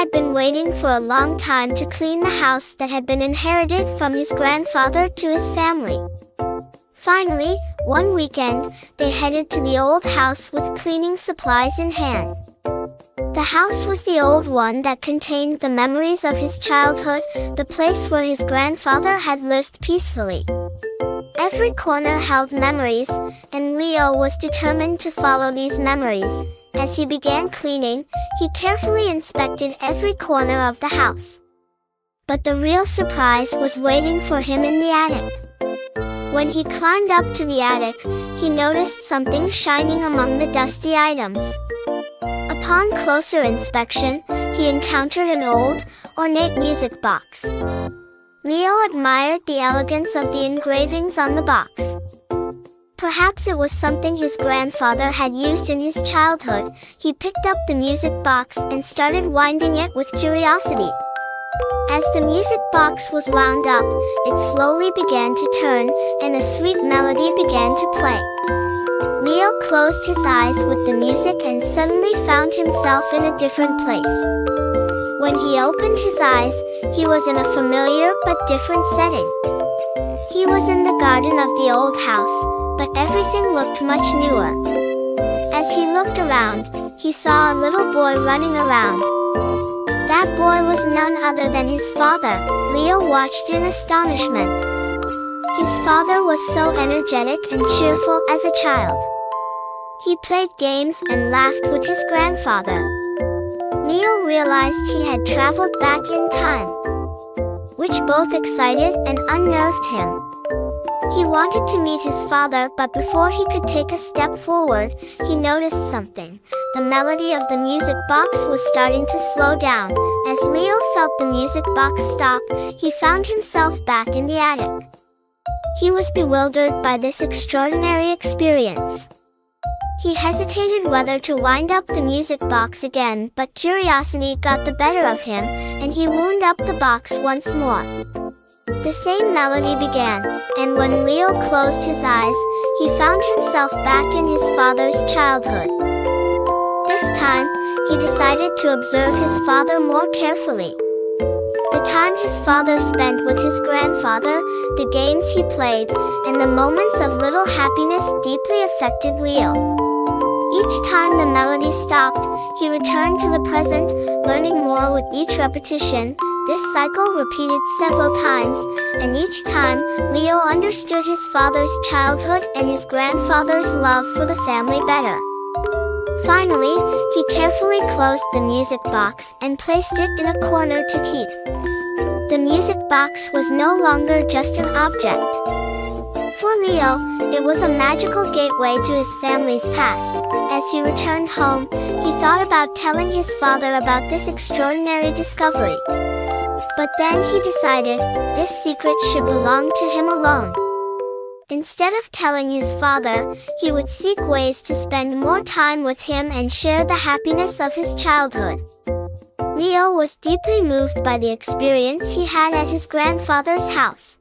had been waiting for a long time to clean the house that had been inherited from his grandfather to his family. Finally, one weekend, they headed to the old house with cleaning supplies in hand. The house was the old one that contained the memories of his childhood, the place where his grandfather had lived peacefully. Every corner held memories, and Leo was determined to follow these memories. As he began cleaning, he carefully inspected every corner of the house. But the real surprise was waiting for him in the attic. When he climbed up to the attic, he noticed something shining among the dusty items. Upon closer inspection, he encountered an old, ornate music box. Leo admired the elegance of the engravings on the box. Perhaps it was something his grandfather had used in his childhood. He picked up the music box and started winding it with curiosity. As the music box was wound up, it slowly began to turn, and a sweet melody began to play. Leo closed his eyes with the music and suddenly found himself in a different place. When he opened his eyes, he was in a familiar but different setting. He was in the garden of the old house, but everything looked much newer. As he looked around, he saw a little boy running around. That boy was none other than his father. Leo watched in astonishment. His father was so energetic and cheerful as a child. He played games and laughed with his grandfather. Leo realized he had traveled back in time, which both excited and unnerved him. He wanted to meet his father, but before he could take a step forward, he noticed something. The melody of the music box was starting to slow down. As Leo felt the music box stop, he found himself back in the attic. He was bewildered by this extraordinary experience. He hesitated whether to wind up the music box again, but curiosity got the better of him, and he wound up the box once more. The same melody began, and when Leo closed his eyes, he found himself back in his father's childhood. This time, he decided to observe his father more carefully. The time his father spent with his grandfather, the games he played, and the moments of little happiness deeply affected Leo. Each time the melody stopped, he returned to the present, learning more with each repetition. This cycle repeated several times, and each time, Leo understood his father's childhood and his grandfather's love for the family better. Finally, he carefully closed the music box and placed it in a corner to keep. The music box was no longer just an object. For Leo, it was a magical gateway to his family's past. As he returned home, he thought about telling his father about this extraordinary discovery. But then he decided, this secret should belong to him alone. Instead of telling his father, he would seek ways to spend more time with him and share the happiness of his childhood. Leo was deeply moved by the experience he had at his grandfather's house.